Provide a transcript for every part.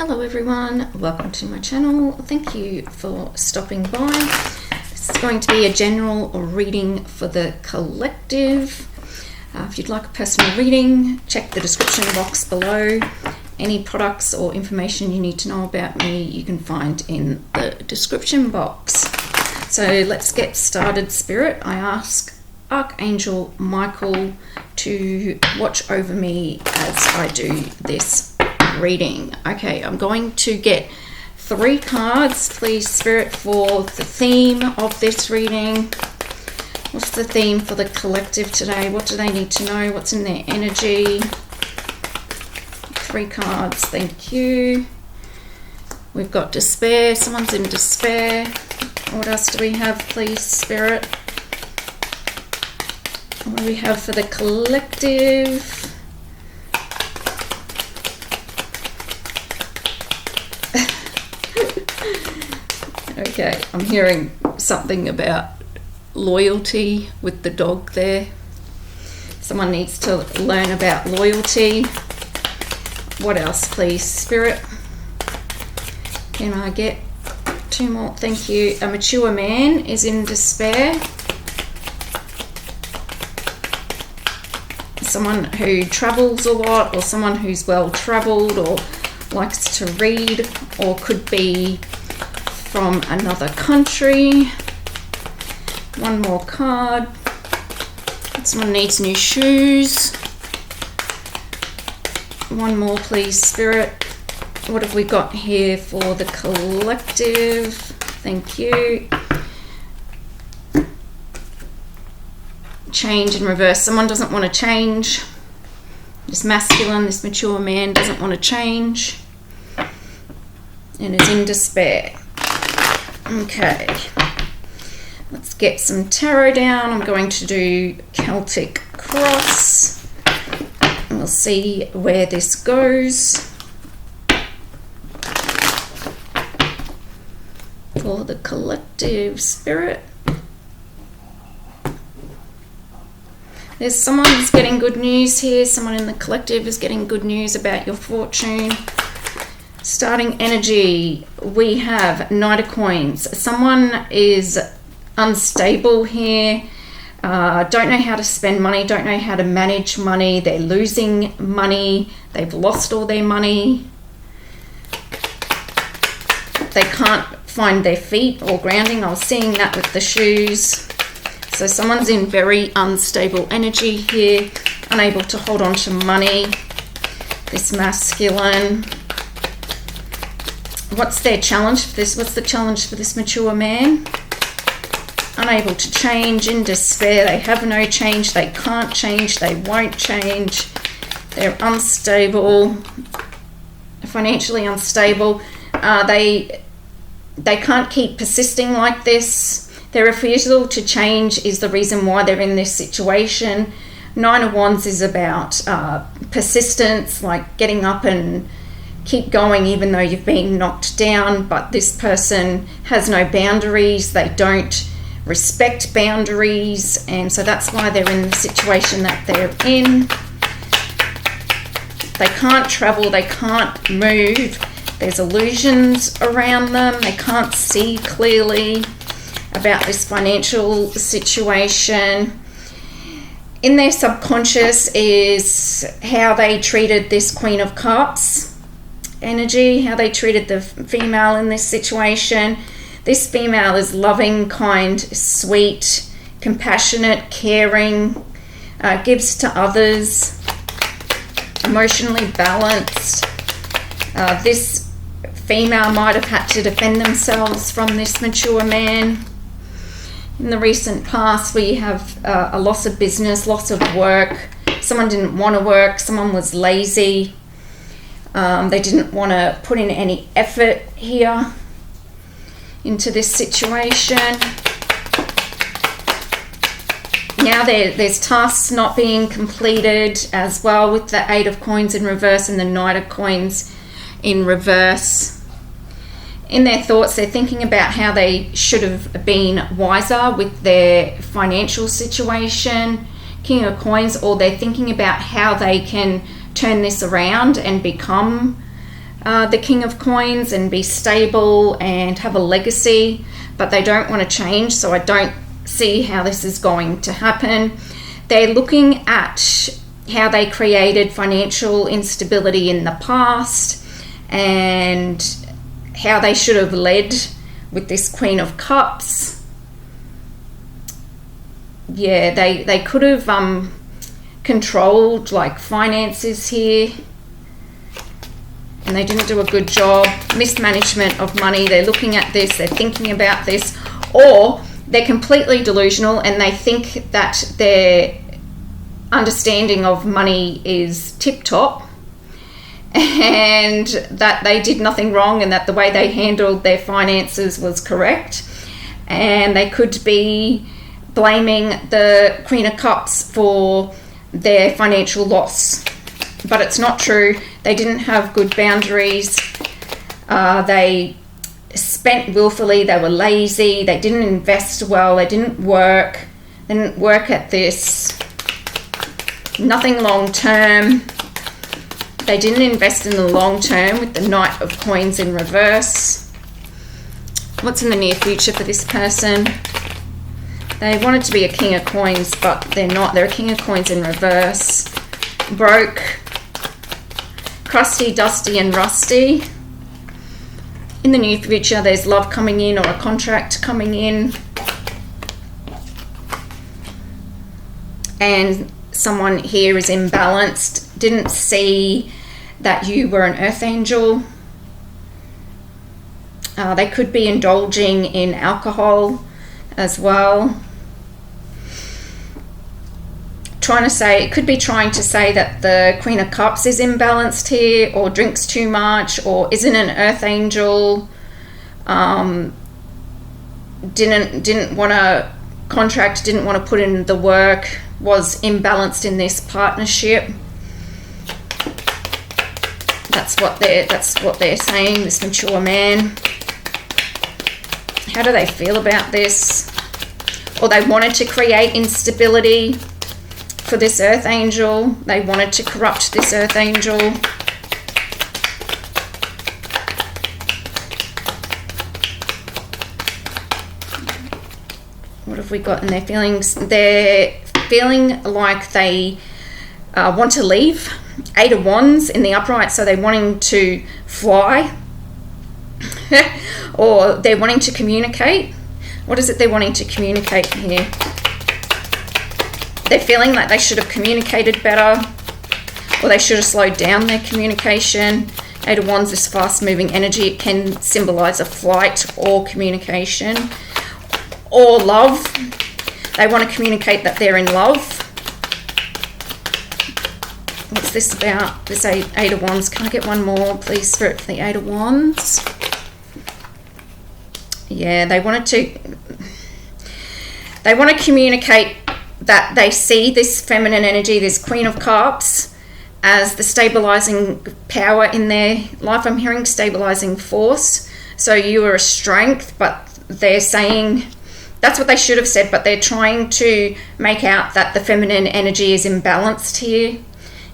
Hello everyone, welcome to my channel. Thank you for stopping by. This is going to be a general reading for the collective. If you'd like a personal reading, check the description box below. Any products or information you need to know about me you can find in the description box. So let's get started, Spirit. I ask Archangel Michael to watch over me as I do this reading. Okay, I'm going to get 3 cards, please, Spirit, for the theme of this reading. What's the theme for the collective today? What do they need to know? What's in their energy? 3 cards, thank you. We've got despair. Someone's in despair. What else do we have, please, Spirit? What do we have for the collective? Okay, I'm hearing something about loyalty with the dog there. Someone needs to learn about loyalty. What else, please, Spirit? Can I get 2 more? Thank you. A mature man is in despair. Someone who travels a lot, or someone who's well traveled or likes to read, or could be from another country. 1 more card. Someone needs new shoes. 1 more, please, Spirit. What have we got here for the collective? Thank you. Change in reverse. Someone doesn't want to change. This masculine, this mature man doesn't want to change and is in despair. Okay, let's get some tarot down. I'm going to do Celtic Cross. We'll see where this goes for the collective, Spirit. There's someone who's getting good news here. Someone in the collective is getting good news about your fortune. Starting energy, we have Knight of Coins. Someone is unstable here, don't know how to spend money, don't know how to manage money. They're losing money, they've lost all their money. They can't find their feet or grounding. I was seeing that with the shoes. So someone's in very unstable energy here, unable to hold on to money. This masculine. What's their challenge for this? What's the challenge for this mature man? Unable to change, in despair. They have no change. They can't change. They won't change. They're unstable, financially unstable. They can't keep persisting like this. Their refusal to change is the reason why they're in this situation. 9 of Wands is about persistence, like getting up and keep going even though you've been knocked down. But this person has no boundaries. They don't respect boundaries, and so that's why they're in the situation that they're in. They can't travel, they can't move. There's illusions around them. They can't see clearly about this financial situation. In their subconscious is how they treated this Queen of Cups energy, how they treated the female in this situation. This female is loving, kind, sweet, compassionate, caring, gives to others, emotionally balanced. This female might have had to defend themselves from this mature man. In the recent past, we have a loss of business, loss of work. Someone didn't want to work. Someone was lazy. They didn't want to put in any effort here into this situation. Now there's tasks not being completed as well, with the 8 of Coins in reverse and the Knight of Coins in reverse. In their thoughts, they're thinking about how they should have been wiser with their financial situation, King of Coins, or they're thinking about how they can turn this around and become the King of Coins and be stable and have a legacy, but they don't want to change, so I don't see how this is going to happen. They're looking at how they created financial instability in the past and how they should have led with this Queen of Cups. Yeah, they could have controlled like finances here, and they didn't do a good job. Mismanagement of money. They're looking at this, they're thinking about this, or they're completely delusional and they think that their understanding of money is tip-top and that they did nothing wrong and that the way they handled their finances was correct. And they could be blaming the Queen of Cups for their financial loss, but it's not true. They didn't have good boundaries. They spent willfully. They were lazy. They didn't invest well. They didn't work. They didn't work at this. Nothing long term. They didn't invest in the long term with the Knight of Coins in reverse. What's in the near future for this person? They wanted to be a King of Coins, but they're not. They're a King of Coins in reverse. Broke. Crusty, dusty, and rusty. In the near future, there's love coming in or a contract coming in. And someone here is imbalanced. Didn't see that you were an earth angel. They could be indulging in alcohol as well. Could be trying to say that the Queen of Cups is imbalanced here, or drinks too much, or isn't an earth angel, didn't want to contract, didn't want to put in the work, was imbalanced in this partnership. That's what they're saying, this mature man. How do they feel about this? Or they wanted to create instability for this earth angel. They wanted to corrupt this earth angel. What have we got in their feelings? They're feeling like they want to leave. 8 of Wands in the upright, so they're wanting to fly. Or they're wanting to communicate. What is it they're wanting to communicate here? They're feeling like they should have communicated better, or they should have slowed down their communication. 8 of Wands is fast-moving energy. It can symbolize a flight or communication or love. They want to communicate that they're in love. What's this about? This 8 of Wands. Can I get one more, please, Spirit, for the 8 of Wands? Yeah, they want to communicate that they see this feminine energy, this Queen of Cups, as the stabilizing power in their life. I'm hearing stabilizing force. So you are a strength, but they're saying that's what they should have said, but they're trying to make out that the feminine energy is imbalanced here,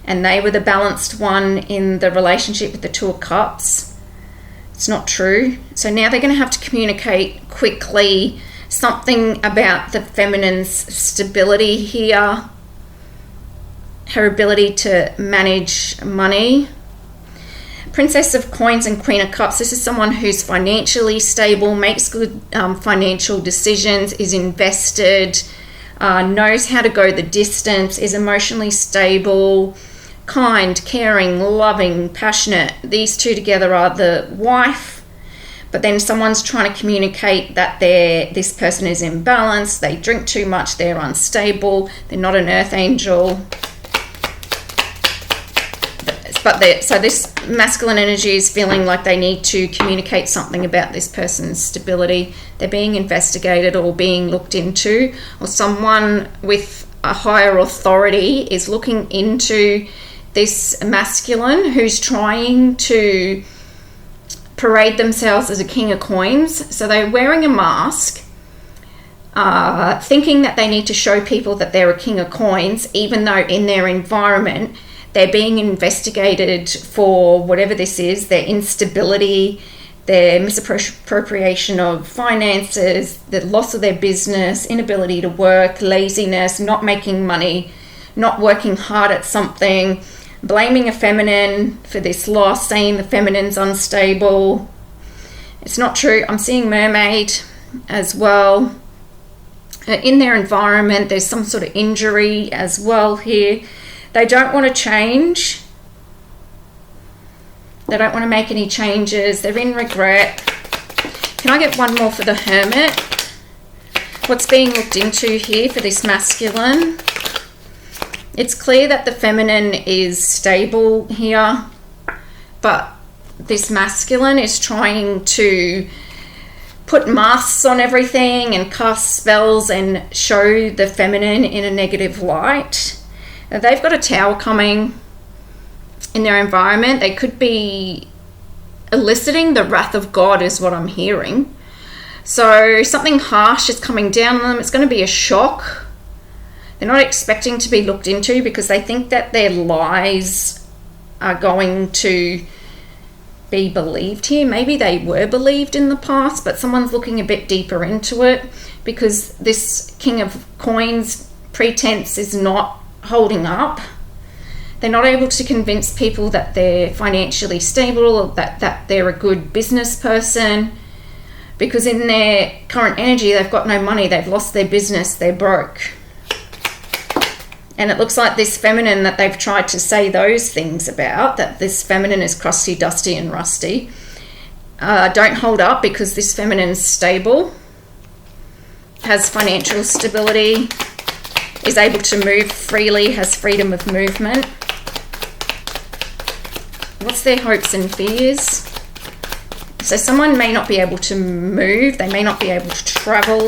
and they were the balanced one in the relationship with the 2 of Cups. It's not true. So now they're going to have to communicate quickly something about the feminine's stability here, her ability to manage money. Princess of Coins and Queen of Cups. This is someone who's financially stable, makes good financial decisions, is invested, knows how to go the distance, is emotionally stable, kind, caring, loving, passionate. These two together are the wife. But then someone's trying to communicate that this person is imbalanced, they drink too much, they're unstable, they're not an earth angel. So this masculine energy is feeling like they need to communicate something about this person's stability. They're being investigated or being looked into, or someone with a higher authority is looking into this masculine who's trying to parade themselves as a King of Coins. So they're wearing a mask, thinking that they need to show people that they're a King of Coins, even though in their environment They're being investigated for whatever this is, their instability, their misappropriation of finances, the loss of their business, inability to work, laziness, not making money, not working hard at something, blaming a feminine for this loss, saying the feminine's unstable. It's not true. I'm seeing mermaid as well. In their environment, there's some sort of injury as well here. They don't want to change. They don't want to make any changes. They're in regret. Can I get one more for the Hermit? What's being looked into here for this masculine? It's clear that the feminine is stable here, but this masculine is trying to put masks on everything and cast spells and show the feminine in a negative light. Now, they've got a tower coming in their environment. They could be eliciting the wrath of God is what I'm hearing. So something harsh is coming down on them. It's going to be a shock. They're not expecting to be looked into because they think that their lies are going to be believed here. Maybe they were believed in the past, but someone's looking a bit deeper into it because this King of Coins pretense is not holding up. They're not able to convince people that they're financially stable or that they're a good business person, because in their current energy they've got no money, they've lost their business, they're broke. And it looks like this feminine that they've tried to say those things about, that this feminine is crusty, dusty and rusty, don't hold up, because this feminine is stable, has financial stability, is able to move freely, has freedom of movement. What's their hopes and fears? So someone may not be able to move, they may not be able to travel.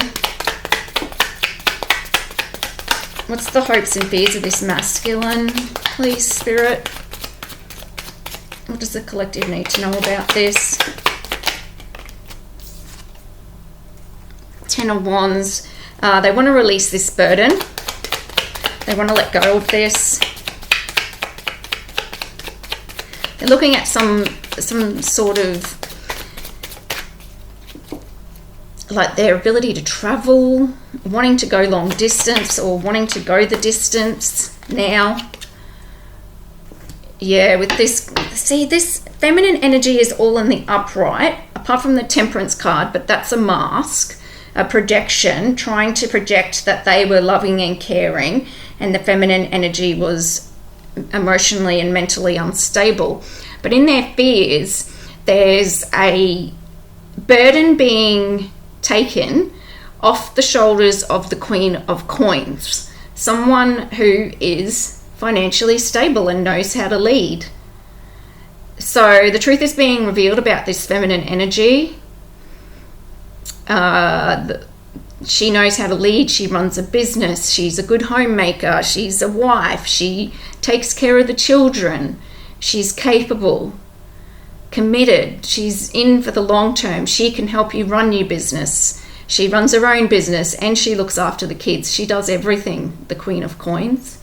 What's the hopes and fears of this masculine, please, Spirit? What does the collective need to know about this? Ten of Wands. They want to release this burden. They want to let go of this. They're looking at some sort of, like, their ability to travel, wanting to go long distance or wanting to go the distance now. Yeah, with this, see, this feminine energy is all in the upright, apart from the Temperance card, but that's a mask, a projection, trying to project that they were loving and caring, and the feminine energy was emotionally and mentally unstable. But in their fears, there's a burden being taken off the shoulders of the Queen of Coins, someone who is financially stable and knows how to lead. So the truth is being revealed about this feminine energy. She knows how to lead. She runs a business. She's a good homemaker. She's a wife. She takes care of the children. She's capable, committed. She's in for the long term. She can help you run your business. She runs her own business and she looks after the kids. She does everything, the Queen of Coins.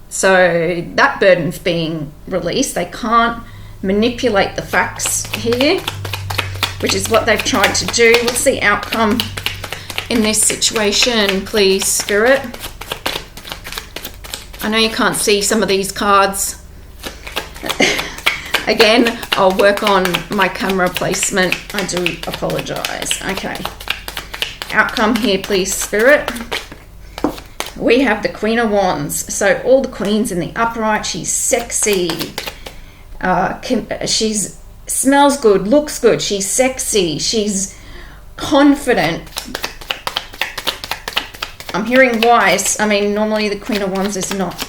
So that burden's being released. They can't manipulate the facts here, which is what they've tried to do. What's the outcome in this situation, please, Spirit? I know you can't see some of these cards. Again, I'll work on my camera placement. I do apologize. Okay. Outcome here, please, Spirit. We have the Queen of Wands. So all the queens in the upright. She's sexy. She's smells good, looks good. She's sexy. She's confident. I'm hearing wise. I mean, normally the Queen of Wands is not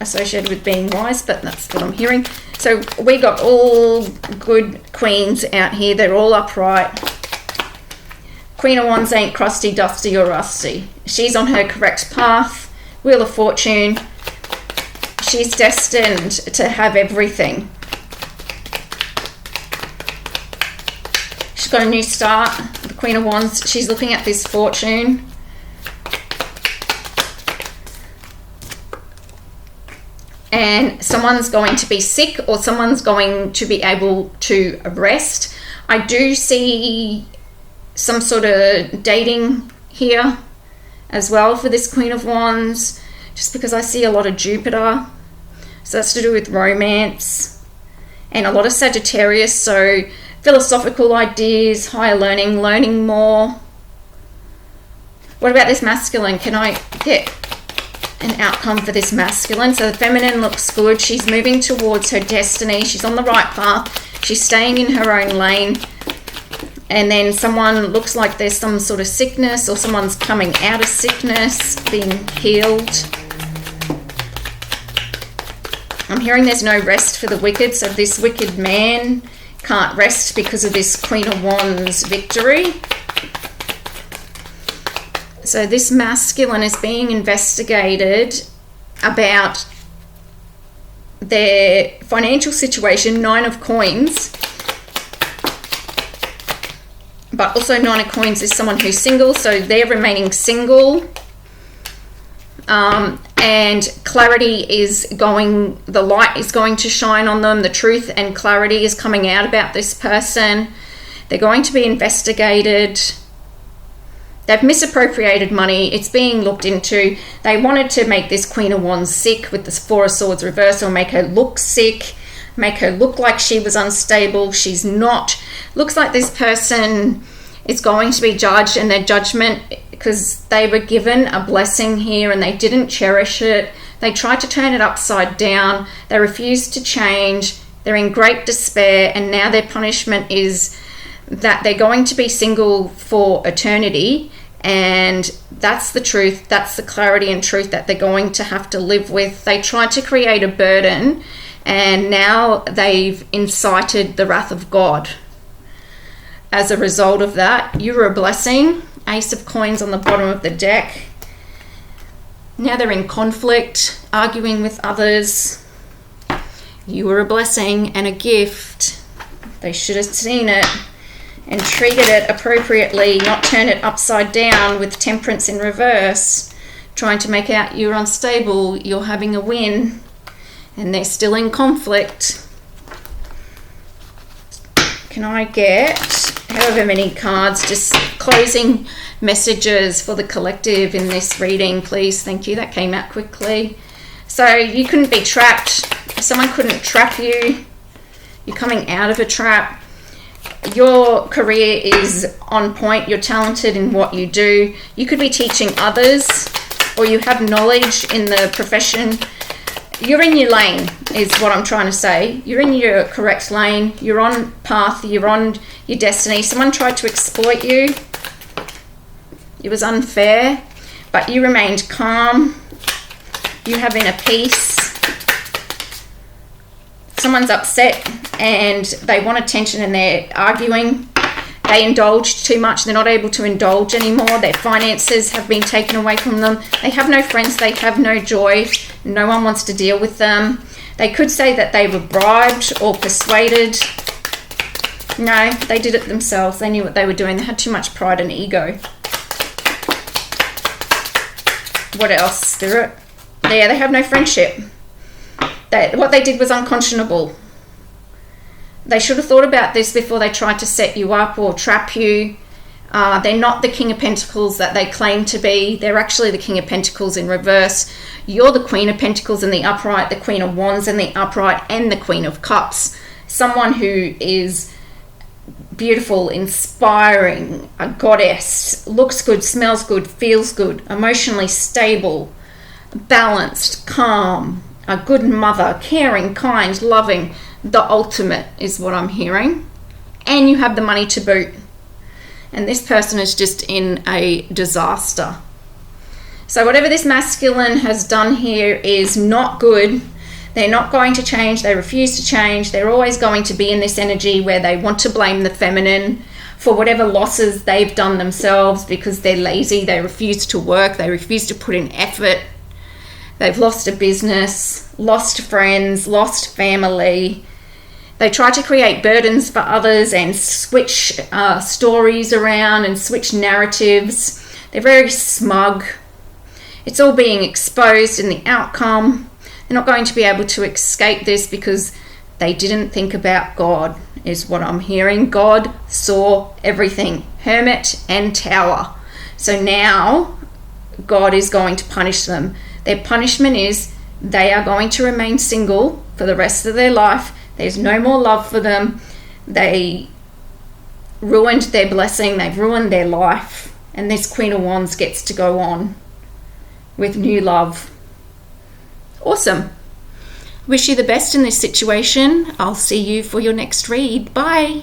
associated with being wise, but that's what I'm hearing. So we got all good queens out here. They're all upright. Queen of Wands ain't crusty, dusty or rusty. She's on her correct path. Wheel of Fortune. She's destined to have everything. She's got a new start. The Queen of Wands. She's looking at this fortune. and someone's going to be sick or someone's going to be able to rest. I do see some sort of dating here as well for this Queen of Wands, just because I see a lot of Jupiter. So that's to do with romance, and a lot of Sagittarius, so philosophical ideas, higher learning, learning more. What about this masculine? Can I get an outcome for this masculine? So the feminine looks good. She's moving towards her destiny. She's on the right path. She's staying in her own lane. And then someone looks like there's some sort of sickness, or someone's coming out of sickness, being healed. I'm hearing there's no rest for the wicked. So this wicked man can't rest because of this Queen of Wands victory. So this masculine is being investigated about their financial situation, 9 of Coins. But also 9 of Coins is someone who's single, so they're remaining single. And clarity is going, the light is going to shine on them. The truth and clarity is coming out about this person. They're going to be investigated. They've misappropriated money. It's being looked into. They wanted to make this Queen of Wands sick with this 4 of Swords reversal, make her look sick, make her look like she was unstable. She's not. Looks like this person is going to be judged, and their judgment, because they were given a blessing here and they didn't cherish it. They tried to turn it upside down. They refused to change. They're in great despair, and now their punishment is that they're going to be single for eternity, and that's the truth. That's the clarity and truth that they're going to have to live with. They tried to create a burden, and now they've incited the wrath of God. As a result of that, you were a blessing. Ace of Coins on the bottom of the deck. Now they're in conflict, arguing with others. You were a blessing and a gift. They should have seen it and treated it appropriately, not turn it upside down with Temperance in reverse, trying to make out you're unstable, you're having a win, and they're still in conflict. Can I get however many cards, just closing messages for the collective in this reading, please? Thank you. That came out quickly. So you couldn't be trapped. Someone couldn't trap you. You're coming out of a trap. Your career is on point. You're talented in what you do. You could be teaching others, or you have knowledge in the profession. You're in your lane is what I'm trying to say. You're in your correct lane. You're on path. You're on your destiny. Someone tried to exploit you. It was unfair, but you remained calm. You have inner peace. Someone's upset and they want attention and they're arguing. They indulged too much. They're not able to indulge anymore. Their finances have been taken away from them. They have no friends. They have no joy. No one wants to deal with them. They could say that they were bribed or persuaded. No, they did it themselves. They knew what they were doing. They had too much pride and ego. What else, Spirit? Yeah, they have no friendship. What they did was unconscionable. They should have thought about this before they tried to set you up or trap you. They're not the King of Pentacles that they claim to be. They're actually the King of Pentacles in reverse. You're the Queen of Pentacles in the upright, the Queen of Wands in the upright, and the Queen of Cups. Someone who is beautiful, inspiring, a goddess, looks good, smells good, feels good, emotionally stable, balanced, calm, a good mother, caring, kind, loving. The ultimate is what I'm hearing. And you have the money to boot. And this person is just in a disaster. So whatever this masculine has done here is not good. They're not going to change. They refuse to change. They're always going to be in this energy where they want to blame the feminine for whatever losses they've done themselves because they're lazy. They refuse to work. They refuse to put in effort. They've lost a business, lost friends, lost family. They try to create burdens for others and switch stories around and switch narratives. They're very smug. It's all being exposed in the outcome. They're not going to be able to escape this because they didn't think about God, is what I'm hearing. God saw everything, hermit and tower. So now God is going to punish them. Their punishment is they are going to remain single for the rest of their life. There's no more love for them. They ruined their blessing. They've ruined their life. And this Queen of Wands gets to go on with new love. Awesome. Wish you the best in this situation. I'll see you for your next read. Bye.